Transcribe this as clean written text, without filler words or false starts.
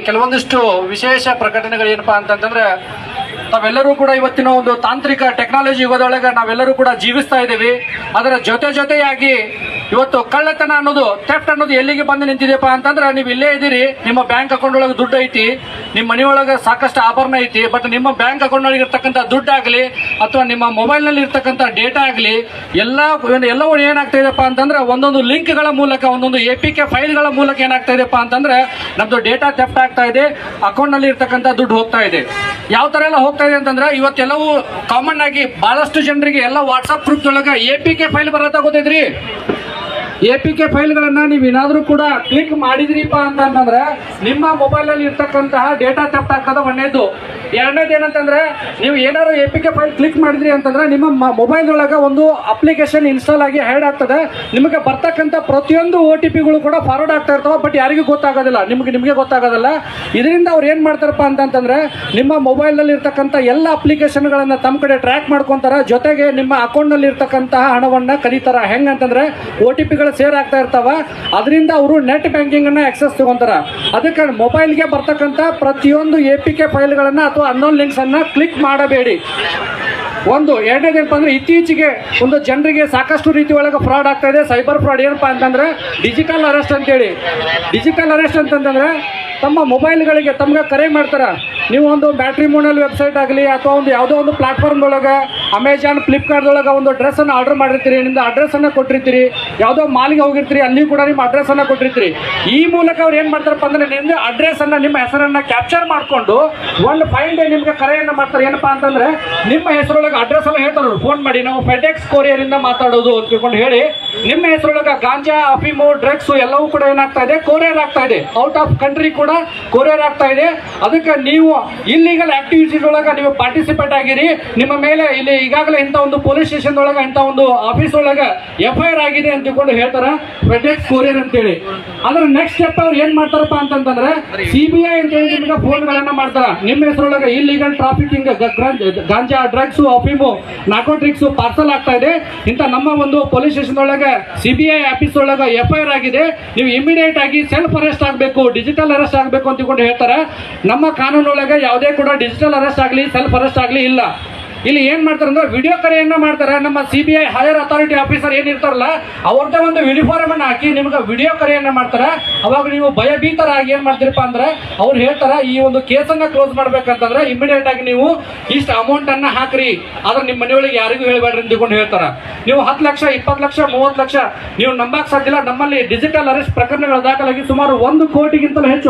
ಕೆಲವೊಂದಿಷ್ಟು ವಿಶೇಷ ಪ್ರಕಟಣೆಗಳು ಏನಪ್ಪಾ ಅಂತಂದ್ರೆ ನಾವೆಲ್ಲರೂ ಕೂಡ ಇವತ್ತಿನ ಒಂದು ತಾಂತ್ರಿಕ ಟೆಕ್ನಾಲಜಿ ಯುಗದೊಳಗೆ ನಾವೆಲ್ಲರೂ ಕೂಡ ಜೀವಿಸ್ತಾ ಇದ್ದೀವಿ. ಅದರ ಜೊತೆಯಾಗಿ ಇವತ್ತು ಕಳ್ಳತನ ಅನ್ನೋದು, ಥೆಫ್ಟ್ ಅನ್ನೋದು ಎಲ್ಲಿಗೆ ಬಂದು ನಿಂತಿದೆಯಪ್ಪ ಅಂತಂದ್ರೆ, ನೀವು ಇಲ್ಲೇ ಇದ್ದೀರಿ, ನಿಮ್ಮ ಬ್ಯಾಂಕ್ ಅಕೌಂಟ್ ಒಳಗೆ ದುಡ್ಡು ಐತಿ, ನಿಮ್ಮ ಮನೆಯೊಳಗೆ ಸಾಕಷ್ಟು ಆಭರಣ ಐತಿ, ಬಟ್ ನಿಮ್ಮ ಬ್ಯಾಂಕ್ ಅಕೌಂಟ್ ಒಳಗೆ ಇರ್ತಕ್ಕಂಥ ದುಡ್ಡು ಆಗಲಿ ಅಥವಾ ನಿಮ್ಮ ಮೊಬೈಲ್ ನಲ್ಲಿ ಇರ್ತಕ್ಕಂಥ ಡೇಟಾ ಆಗಲಿ ಎಲ್ಲವೂ ಏನಾಗ್ತಾ ಇದೆಯಪ್ಪ ಅಂತಂದ್ರೆ ಒಂದೊಂದು ಲಿಂಕ್ಗಳ ಮೂಲಕ, ಒಂದೊಂದು APK ಫೈಲ್ಗಳ ಮೂಲಕ ಏನಾಗ್ತಾ ಇದೆಯಪ್ಪ ಅಂತಂದ್ರೆ ನಮ್ದು ಡೇಟಾ ಥೆಫ್ಟ್ ಆಗ್ತಾ ಇದೆ, ಅಕೌಂಟ್ ನಲ್ಲಿ ಇರ್ತಕ್ಕಂಥ ದುಡ್ಡು ಹೋಗ್ತಾ ಇದೆ. ಯಾವ ತರ ಎಲ್ಲ ಹೋಗ್ತಾ ಇದೆ ಅಂತಂದ್ರೆ, ಇವತ್ತೆಲ್ಲವೂ ಕಾಮನ್ ಆಗಿ ಬಹಳಷ್ಟು ಜನರಿಗೆ ಎಲ್ಲ ವಾಟ್ಸ್ಆಪ್ ಗ್ರೂಪ್ ಒಳಗೆ APK ಫೈಲ್ ಬರತ್ತಾ ಗೊತ್ತಿದ್ರಿ. APK ಫೈಲ್ಗಳನ್ನ ನೀವು ಏನಾದ್ರೂ ಕೂಡ ಕ್ಲಿಕ್ ಮಾಡಿದ್ರಿಪ್ಪ ಅಂತಂದ್ರೆ ನಿಮ್ಮ ಮೊಬೈಲ್ ಅಲ್ಲಿ ಇರ್ತಕ್ಕಂತಹ ಡೇಟಾ ಥೆಫ್ಟ್ ಆಗ್ತದ. ಒಂದೇದು. ಎರಡನೇದು ಏನಂತಂದ್ರೆ, ನೀವು ಏನಾದ್ರು APK ಫೈಲ್ ಕ್ಲಿಕ್ ಮಾಡಿದ್ರಿ ಅಂತಂದ್ರೆ ನಿಮ್ಮ ಮೊಬೈಲ್ ಒಳಗೆ ಒಂದು ಅಪ್ಲಿಕೇಶನ್ ಇನ್ಸ್ಟಾಲ್ ಆಗಿ ಹ್ಯಾಡ್ ಆಗ್ತದೆ. ನಿಮಗೆ ಬರ್ತಕ್ಕಂಥ ಪ್ರತಿಯೊಂದು OTPಗಳು ಕೂಡ ಫಾರ್ವರ್ಡ್ ಆಗ್ತಾ ಇರ್ತಾವ, ಬಟ್ ಯಾರಿಗೂ ಗೊತ್ತಾಗೋದಿಲ್ಲ, ನಿಮಗೆ ಗೊತ್ತಾಗೋದಿಲ್ಲ. ಇದರಿಂದ ಅವ್ರು ಏನ್ ಮಾಡ್ತಾರಪ್ಪ ಅಂತಂದ್ರೆ, ನಿಮ್ಮ ಮೊಬೈಲ್ ನಲ್ಲಿ ಇರ್ತಕ್ಕಂಥ ಎಲ್ಲ ಅಪ್ಲಿಕೇಶನ್ಗಳನ್ನ ತಮ್ಮ ಕಡೆ ಟ್ರ್ಯಾಕ್ ಮಾಡ್ಕೊಂತಾರ, ಜೊತೆಗೆ ನಿಮ್ಮ ಅಕೌಂಟ್ ನಲ್ಲಿ ಇರ್ತಕ್ಕಂತಹ ಹಣವನ್ನ ಕದೀತಾರ. ಹೆಂಗಂತಂದ್ರೆ OTPಗಳು ಸೇರ್ ಆಗ್ತಾ ಇರ್ತಾವ, ಅದರಿಂದ ಅವರು ನೆಟ್ ಬ್ಯಾಂಕಿಂಗ್ ಅನ್ನ ಆಕ್ಸೆಸ್ ತಗೊಂತಾರ. ಅದಕ್ಕೆ ಮೊಬೈಲ್ಗೆ ಬರ್ತಕ್ಕಂಥ ಪ್ರತಿಯೊಂದು APK ಫೈಲ್ಗಳನ್ನ ಅಥವಾ ಅನ್ನೋನ್ ಲಿಂಕ್ಸ್ ಅನ್ನ ಕ್ಲಿಕ್ ಮಾಡಬೇಡಿ. ಒಂದು. ಎರಡನೇದೇನಪ್ಪ ಅಂದ್ರೆ, ಇತ್ತೀಚೆಗೆ ಒಂದು ಜನರಿಗೆ ಸಾಕಷ್ಟು ರೀತಿ ಒಳಗೆ ಫ್ರಾಡ್ ಆಗ್ತಾ ಇದೆ. ಸೈಬರ್ ಫ್ರಾಡ್ ಏನಪ್ಪಾ ಅಂತಂದ್ರೆ ಡಿಜಿಟಲ್ ಅರೆಸ್ಟ್ ಅಂತೇಳಿ. ಡಿಜಿಟಲ್ ಅರೆಸ್ಟ್ ಅಂತಂದ್ರೆ ತಮ್ಮ ಮೊಬೈಲ್ಗಳಿಗೆ ತಮ್ಗೆ ಕರೆ ಮಾಡ್ತಾರ. ನೀವು ಒಂದು ಮ್ಯಾಟ್ರಿಮೋನಿಯಲ್ ವೆಬ್ಸೈಟ್ ಆಗಲಿ ಅಥವಾ ಒಂದು ಯಾವುದೋ ಒಂದು ಪ್ಲಾಟ್ಫಾರ್ಮ್ ಒಳಗೆ, ಅಮೆಜಾನ್, ಫ್ಲಿಪ್ಕಾರ್ಟ್ ಒಳಗೆ ಒಂದು ಡ್ರೆಸ್ ಅನ್ನು ಆರ್ಡರ್ ಮಾಡಿರ್ತೀರಿ, ನಿಮ್ದು ಅಡ್ರೆಸ್ ಅನ್ನ ಕೊಟ್ಟಿರ್ತೀರಿ, ಯಾವುದೋ ಮಾಲ್ಗೆ ಹೋಗಿರ್ತೀರಿ, ಅಲ್ಲಿ ಕೂಡ ನಿಮ್ಮ ಅಡ್ರೆಸ್ ಅನ್ನ ಕೊಟ್ಟಿರ್ತೀರಿ. ಈ ಮೂಲಕ ಅವ್ರು ಏನ್ ಮಾಡ್ತಾರಪ್ಪ ಅಂದ್ರೆ ನಿಮ್ದು ಅಡ್ರೆಸ್ ಅನ್ನ, ನಿಮ್ಮ ಹೆಸರನ್ನ ಕ್ಯಾಪ್ಚರ್ ಮಾಡ್ಕೊಂಡು ಒಂದು 5 ಡೇ ನಿಮ್ಗೆ ಕರೆಯನ್ನ ಮಾಡ್ತಾರೆ. ಏನಪ್ಪಾ ಅಂತಂದ್ರೆ ನಿಮ್ಮ ಹೆಸರೊಳಗೆ ಅಡ್ರೆಸ್ ಎಲ್ಲ ಹೇಳ್ತಾರೆ, ಫೋನ್ ಮಾಡಿ ನಾವು ಫೆಡೆಕ್ಸ್ ಕೊರಿಯರ್ ಇಂದ ಮಾತಾಡೋದು ಅಂತ ತಿಳ್ಕೊಂಡು ಹೇಳಿ ನಿಮ್ಮ ಹೆಸರೊಳಗೆ ಗಾಂಜಾ, ಅಫೀಮು, ಡ್ರಗ್ಸ್ ಎಲ್ಲವೂ ಕೂಡ ಏನಾಗ್ತಾ ಇದೆ, ಕೊರಿಯರ್ ಆಗ್ತಾ ಇದೆ. ಔಟ್ ಆಫ್ ಕಂಟ್ರಿ ಕೂಡ ಕೊರಿಯರ್ ಆಗ್ತಾ ಇದೆ. ಅದಕ್ಕೆ ನೀವು ಇಲ್ಲಿಗಲ್ ಆಕ್ಟಿವಿಟೀಸ್ ಒಳಗೆ ನೀವು ಪಾರ್ಟಿಸಿಪೇಟ್ ಆಗಿರಿ. ನಿಮ್ಮ ಮೇಲೆ ಇಲ್ಲಿ ಈಗಾಗಲೇ ಇಂಥ ಒಂದು ಪೊಲೀಸ್ ಸ್ಟೇಷನ್ ಒಳಗೆ, ಇಂಥ ಒಂದು ಆಫೀಸ್ ಒಳಗೆ FIR ಆಗಿದೆ ಅಂತ ತಿಳ್ಕೊಂಡು ಹೇಳ್ತಾರೆ, ಫೆಡೆಕ್ಸ್ ಕೊರಿಯರ್ ಅಂತೇಳಿ. ಅದ್ರ ನೆಕ್ಸ್ಟ್ ಸ್ಟೆಪ್ ಅವ್ರು ಏನ್ ಮಾಡ್ತಾರಪ್ಪ ಅಂತಂದ್ರೆ CBI ಅಂತೇಳಿ ನಿಮ್ಗೆ ಫೋನ್ಗಳನ್ನ ಮಾಡ್ತಾರ. ನಿಮ್ಮ ಹೆಸರೊಳಗೆ ಇಲ್ಲಿಗಲ್ ಟ್ರಾಫಿಕಿಂಗ್, ಗಾಂಜಾ, ಡ್ರಗ್ಸ್, ಅಫೀಮು, ನಾರ್ಕೋಟಿಕ್ಸ್ ಪಾರ್ಸಲ್ ಆಗ್ತಾ ಇದೆ. ಇಂಥ ನಮ್ಮ ಒಂದು ಪೊಲೀಸ್ ಸ್ಟೇಷನ್ ಒಳಗೆ CBI ಆಫೀಸ್ ಒಳಗೆ FIR ಆಗಿದೆ, ನೀವು ಇಮಿಡಿಯೇಟ್ ಆಗಿ ಸೆಲ್ಫ್ ಅರೆಸ್ಟ್ ಆಗಬೇಕು, ಡಿಜಿಟಲ್ ಅರೆಸ್ಟ್ ಆಗಬೇಕು ಅಂತ ತಿಳ್ಕೊಂಡು ಹೇಳ್ತಾರೆ. ನಮ್ಮ ಕಾನೂನೊಳಗೆ ಯಾವುದೇ ಕೂಡ ಡಿಜಿಟಲ್ ಅರೆಸ್ಟ್ ಆಗಲಿ, ಸೆಲ್ಫ್ ಅರೆಸ್ಟ್ ಆಗಲಿ ಇಲ್ಲ. ಇಲ್ಲಿ ಏನ್ ಮಾಡ್ತಾರೆ ಅಂದ್ರೆ ವಿಡಿಯೋ ಕರೆಯನ್ನ ಮಾಡ್ತಾರೆ. ನಮ್ಮ CBI ಹೈಯರ್ ಅಥಾರಿಟಿ ಆಫೀಸರ್ ಏನಿರ್ತಾರಲ್ಲ ಅವ್ರದ್ದೇ ಒಂದು ಯೂನಿಫಾರ್ಮ್ ಅನ್ನ ಹಾಕಿ ನಿಮ್ಗೆ ವಿಡಿಯೋ ಕರೆಯನ್ನ ಮಾಡ್ತಾರೆ. ಅವಾಗ ನೀವು ಭಯಭೀತರಾಗಿ ಏನ್ ಮಾಡ್ತೀರಪ್ಪ ಅಂದ್ರೆ ಅವ್ರು ಹೇಳ್ತಾರೆ, ಈ ಒಂದು ಕೇಸನ್ನ ಕ್ಲೋಸ್ ಮಾಡ್ಬೇಕಂತಂದ್ರೆ ಇಮಿಡಿಯೇಟ್ ಆಗಿ ನೀವು ಇಷ್ಟು ಅಮೌಂಟ್ ಅನ್ನ ಹಾಕ್ರಿ, ಆದ್ರೆ ನಿಮ್ಮ ಮನೆಯೊಳಗೆ ಯಾರಿಗೂ ಹೇಳ್ಬೇಡ್ರಿ ಅಂದ್ಕೊಂಡು ಹೇಳ್ತಾರ. ನೀವು 10 ಲಕ್ಷ, 20 ಲಕ್ಷ, 30 ಲಕ್ಷ ನೀವು ನಂಬಕ್ ಸಾಧ್ಯ ಇಲ್ಲ. ನಮ್ಮಲ್ಲಿ ಡಿಜಿಟಲ್ ಅರೆಸ್ಟ್ ಪ್ರಕರಣಗಳು ದಾಖಲಾಗಿ ಸುಮಾರು 1 ಕೋಟಿಗಿಂತಲೂ ಹೆಚ್ಚು